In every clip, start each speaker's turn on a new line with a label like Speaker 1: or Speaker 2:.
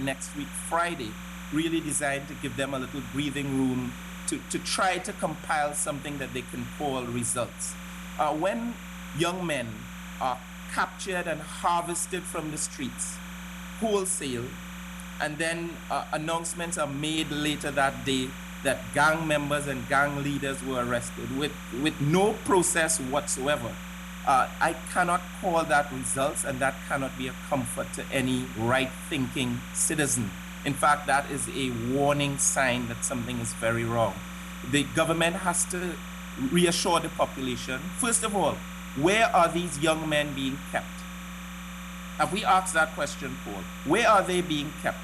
Speaker 1: next week, Friday, really designed to give them a little breathing room to try to compile something that they can call results. When young men are captured and harvested from the streets, wholesale, and then announcements are made later that day that gang members and gang leaders were arrested with no process whatsoever. I cannot call that results, and that cannot be a comfort to any right-thinking citizen. In fact, that is a warning sign that something is very wrong. The government has to reassure the population. First of all, where are these young men being kept? Have we asked that question, Paul? Where are they being kept?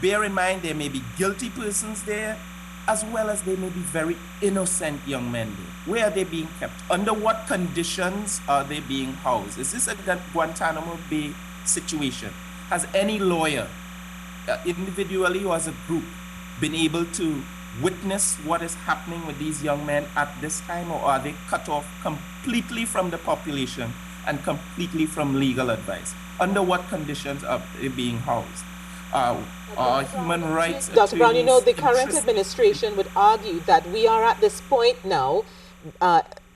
Speaker 1: Bear in mind, there may be guilty persons there, as well as there may be very innocent young men there. Where are they being kept? Under what conditions are they being housed? Is this a Guantanamo Bay situation? Has any lawyer, individually or as a group, been able to witness what is happening with these young men at this time, or are they cut off completely from the population and completely from legal advice? Under what conditions are they being housed? Human rights...
Speaker 2: Dr. Browne, you know, the current administration would argue that we are at this point now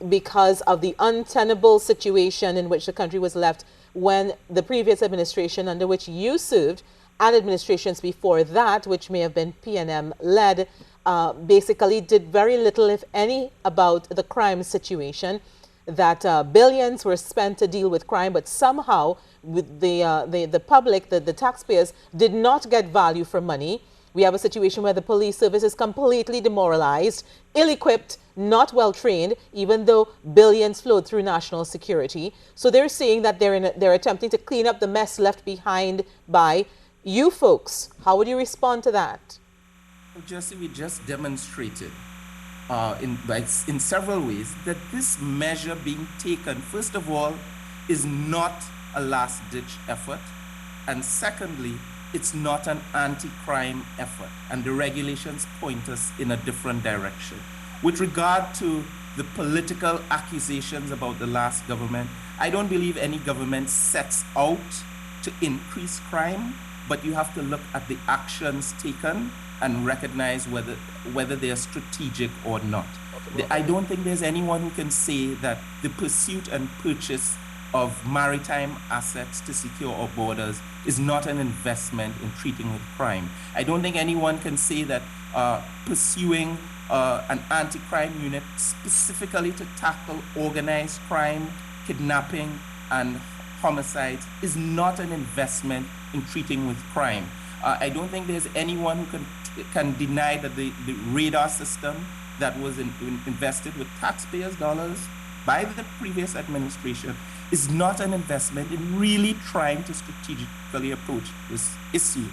Speaker 2: because of the untenable situation in which the country was left when the previous administration under which you served and administrations before that, which may have been PNM-led, basically did very little, if any, about the crime situation, that billions were spent to deal with crime, but somehow with the public, the taxpayers, did not get value for money. We have a situation where the police service is completely demoralized, ill-equipped, not well-trained, even though billions flowed through national security. So they're saying that they're attempting to clean up the mess left behind by you folks. How would you respond to that?
Speaker 1: Well, Jesse, we just demonstrated in several ways that this measure being taken, first of all, is not a last-ditch effort, and secondly, it's not an anti-crime effort, and the regulations point us in a different direction. With regard to the political accusations about the last government, I don't believe any government sets out to increase crime, but you have to look at the actions taken and recognize whether they are strategic or not. I don't think there's anyone who can say that the pursuit and purchase of maritime assets to secure our borders is not an investment in treating with crime. I don't think anyone can say that pursuing an anti-crime unit specifically to tackle organized crime, kidnapping, and homicides is not an investment in treating with crime. I don't think there's anyone who can deny that the radar system that was invested with taxpayers' dollars by the previous administration is not an investment in really trying to strategically approach this issue.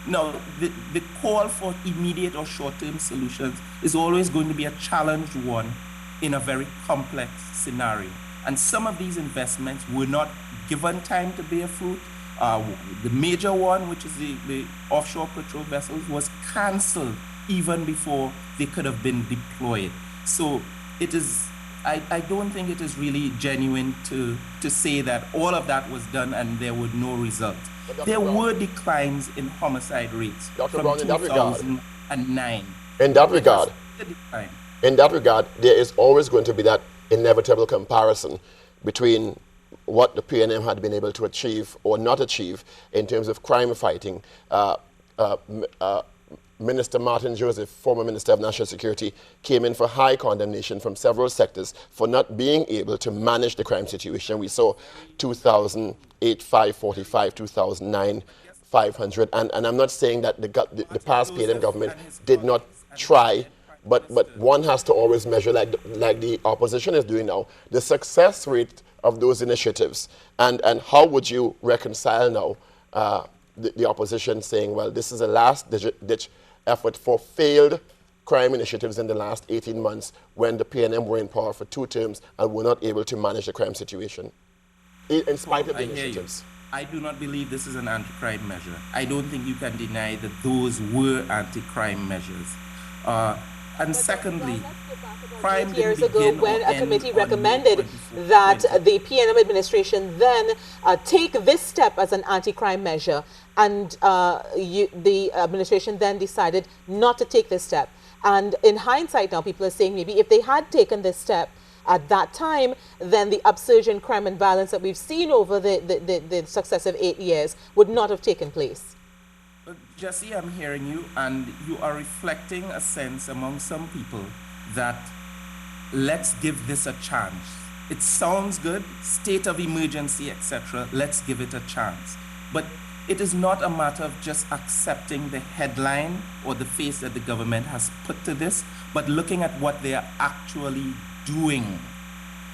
Speaker 1: Now, the call for immediate or short-term solutions is always going to be a challenged one in a very complex scenario. And some of these investments were not given time to bear fruit. The major one, which is the offshore patrol vessels, was cancelled even before they could have been deployed. So it is, I don't think it is really genuine to say that all of that was done and there were no results. There were declines in homicide rates from 2009.
Speaker 3: In that regard, there is always going to be that inevitable comparison between what the PNM had been able to achieve or not achieve in terms of crime fighting. Minister Martin Joseph, former Minister of National Security, came in for high condemnation from several sectors for not being able to manage the crime situation. We saw 2008, 545, 2009, 500. And I'm not saying that the past PNM government did not try, but one has to always measure, like the opposition is doing now, the success rate of those initiatives. And how would you reconcile now the opposition saying, well, this is a last-ditch effort for failed crime initiatives in the last 18 months when the PNM were in power for 2 terms and were not able to manage the crime situation, in spite of the initiatives?
Speaker 1: I do not believe this is an anti-crime measure. I don't think you can deny that those were anti-crime measures. And secondly, crime
Speaker 2: 8
Speaker 1: didn't
Speaker 2: years ago
Speaker 1: begin
Speaker 2: when
Speaker 1: or
Speaker 2: a
Speaker 1: end
Speaker 2: committee
Speaker 1: on May
Speaker 2: recommended
Speaker 1: 24th,
Speaker 2: that
Speaker 1: 20.
Speaker 2: the PNM administration then take this step as an anti-crime measure, and the administration then decided not to take this step. And in hindsight now, people are saying maybe if they had taken this step at that time, then the upsurge in crime and violence that we've seen over the successive 8 years would not have taken place.
Speaker 1: But Jesse, I'm hearing you, and you are reflecting a sense among some people that let's give this a chance. It sounds good, state of emergency, etc. Let's give it a chance. But it is not a matter of just accepting the headline or the face that the government has put to this, but looking at what they are actually doing.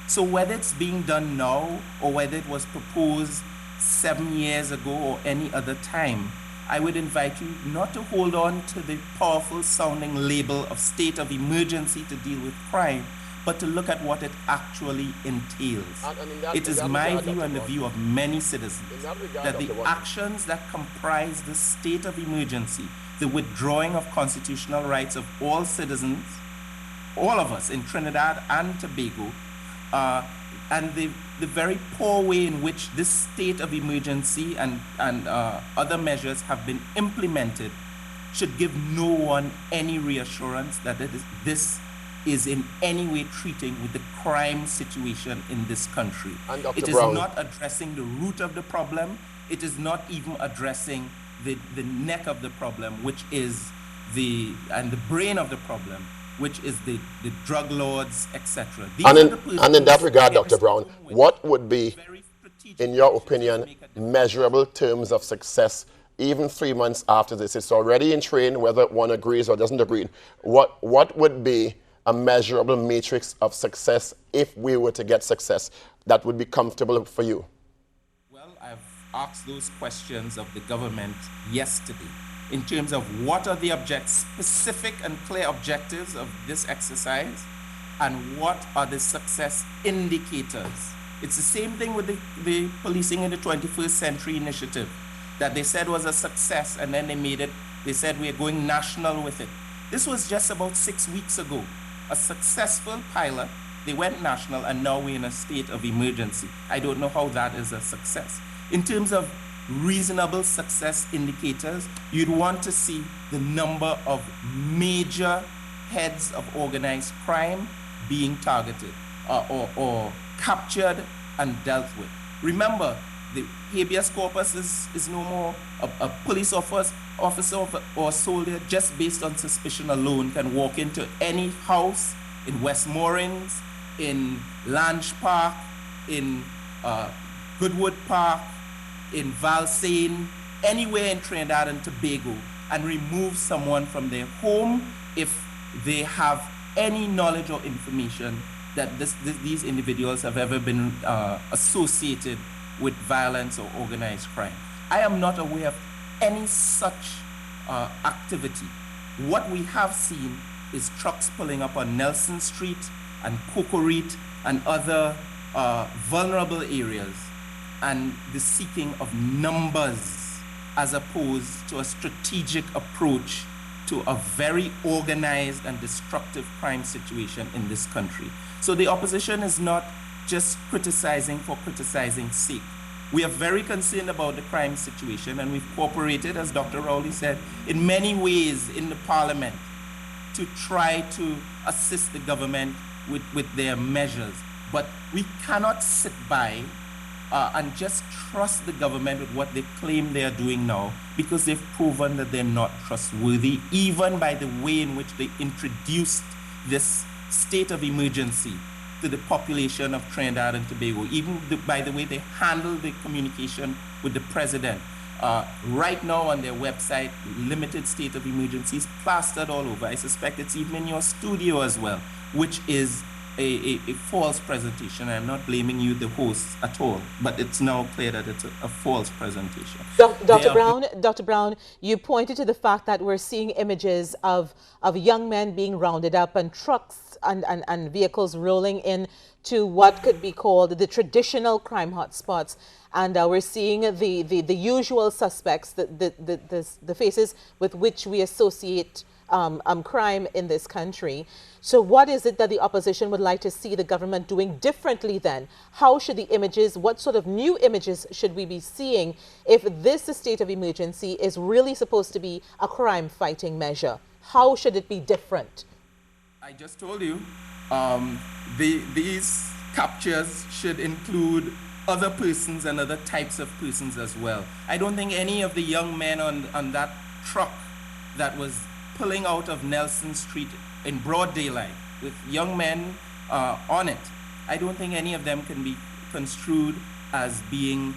Speaker 1: So whether it's being done now or whether it was proposed 7 years ago or any other time, I would invite you not to hold on to the powerful sounding label of state of emergency to deal with crime, but to look at what it actually entails. It is my view and the view of many citizens that the actions that comprise the state of emergency, the withdrawing of constitutional rights of all citizens, all of us in Trinidad and Tobago, and the very poor way in which this state of emergency and other measures have been implemented should give no one any reassurance that this is in any way treating with the crime situation in this country. It is not addressing the root of the problem. It is not even addressing the neck of the problem, which is the brain of the problem, which is the drug lords, etc.
Speaker 3: And in that regard, Dr. Browne, what would be, in your opinion, measurable terms of success, even 3 months after this? It's already in train, whether one agrees or doesn't agree. What would be a measurable matrix of success if we were to get success that would be comfortable for you?
Speaker 1: Well, I've asked those questions of the government yesterday in terms of what are the specific and clear objectives of this exercise and what are the success indicators. It's the same thing with the Policing in the 21st Century initiative that they said was a success, and then they said we're going national with it. This was just about 6 weeks ago. A successful pilot, they went national, and now we're in a state of emergency. I don't know how that is a success. In terms of reasonable success indicators, you'd want to see the number of major heads of organized crime being targeted or captured and dealt with. Remember, the habeas corpus is no more a police officer or soldier just based on suspicion alone can walk into any house in Westmoreland, in Lange Park, in Goodwood Park, in Valsayn, anywhere in Trinidad and Tobago, and remove someone from their home if they have any knowledge or information that these individuals have ever been associated with violence or organized crime. I am not aware of any such activity. What we have seen is trucks pulling up on Nelson Street and Cocoreet and other vulnerable areas, and the seeking of numbers as opposed to a strategic approach to a very organized and destructive crime situation in this country. So the opposition is not just criticizing for criticizing's sake. We are very concerned about the crime situation, and we've cooperated, as Dr. Rowley said, in many ways in the parliament to try to assist the government with their measures. But we cannot sit by and just trust the government with what they claim they are doing now, because they've proven that they're not trustworthy, even by the way in which they introduced this state of emergency to the population of Trinidad and Tobago, even by the way they handle the communication with the president. Right now on their website, limited state of emergency is plastered all over. I suspect it's even in your studio as well, which is a false presentation. I'm not blaming you, the host, at all, but it's now clear that it's a false presentation.
Speaker 2: Dr. Browne, you pointed to the fact that we're seeing images of young men being rounded up and trucks and vehicles rolling in to what could be called the traditional crime hotspots. And we're seeing the usual suspects, the faces with which we associate crime in this country. So what is it that the opposition would like to see the government doing differently then? How should the images, what sort of new images should we be seeing if this state of emergency is really supposed to be a crime fighting measure? How should it be different?
Speaker 1: I just told you, these captures should include other persons and other types of persons as well. I don't think any of the young men on that truck that was pulling out of Nelson Street in broad daylight with young men on it, I don't think any of them can be construed as being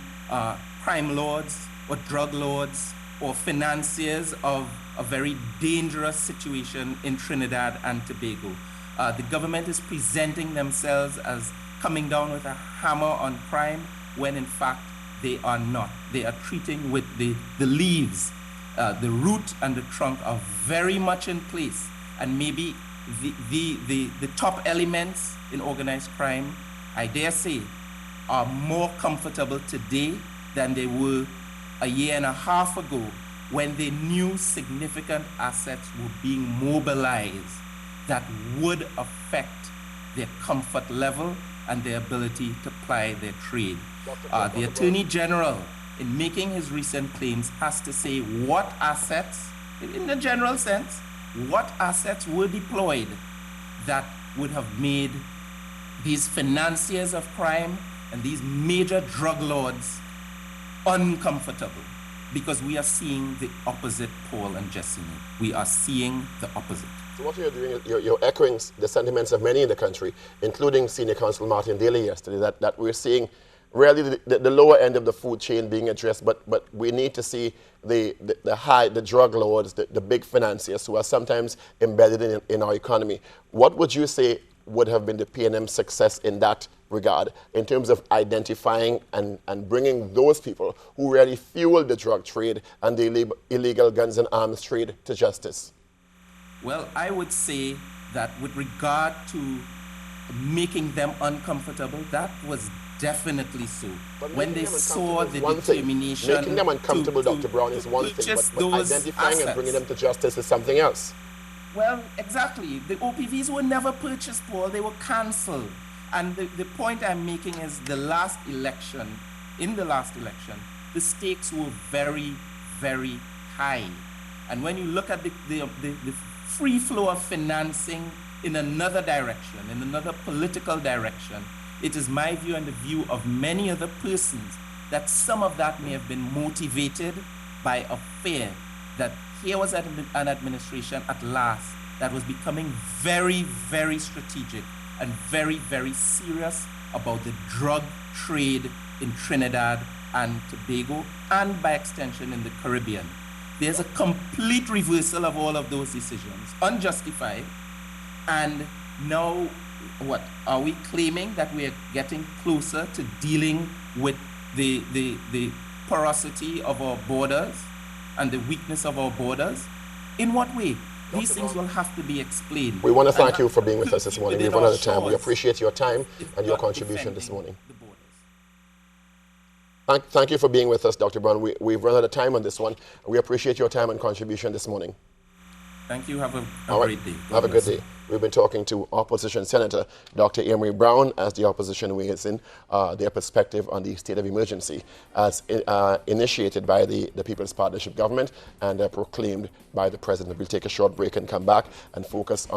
Speaker 1: crime lords or drug lords or financiers of a very dangerous situation in Trinidad and Tobago. The government is presenting themselves as coming down with a hammer on crime when in fact they are not. They are treating with the leaves. The root and the trunk are very much in place, and maybe the top elements in organized crime, I dare say, are more comfortable today than they were a year and a half ago when they knew significant assets were being mobilized that would affect their comfort level and their ability to ply their trade. The Attorney General, in making his recent claims, has to say what assets, in the general sense, what assets were deployed that would have made these financiers of crime and these major drug lords uncomfortable. Because we are seeing the opposite, Paul and Jessamy. We are seeing the opposite.
Speaker 3: So what you're doing, you're echoing the sentiments of many in the country, including Senior Counsel Martin Daly yesterday, that we're seeing really the lower end of the food chain being addressed, but we need to see the drug lords, the big financiers who are sometimes embedded in our economy. What would you say would have been the PNM success in that regard, in terms of identifying and bringing those people who really fuel the drug trade and the illegal guns and arms trade to justice?
Speaker 1: Well, I would say that with regard to making them uncomfortable, that was definitely so.
Speaker 3: But
Speaker 1: when they saw the determination
Speaker 3: making them uncomfortable, Dr. Browne, is one thing, but identifying and bringing them to justice is something else.
Speaker 1: Well, exactly. The OPVs were never purchased, Paul. They were cancelled. And the point I'm making is in the last election, the stakes were very, very high. And when you look at the free flow of financing in another direction, in another political direction, it is my view and the view of many other persons that some of that may have been motivated by a fear that here was an administration at last that was becoming very, very strategic and very, very serious about the drug trade in Trinidad and Tobago, and by extension in the Caribbean. There's a complete reversal of all of those decisions, unjustified. And now, what? Are we claiming that we are getting closer to dealing with the porosity of our borders and the weakness of our borders? In what way? These things will have to be explained.
Speaker 3: We want to thank you for being with us this morning. We've run out of time. We appreciate your time and your contribution this morning. Thank you for being with us, Dr. Browne. We've run out of time on this one. We appreciate your time and contribution this morning.
Speaker 1: Thank you. Have a great day.
Speaker 3: Have a good day. We've been talking to Opposition Senator Dr. Amery Browne as the opposition weighs in their perspective on the state of emergency as initiated by the People's Partnership Government and proclaimed by the President. We'll take a short break and come back and focus on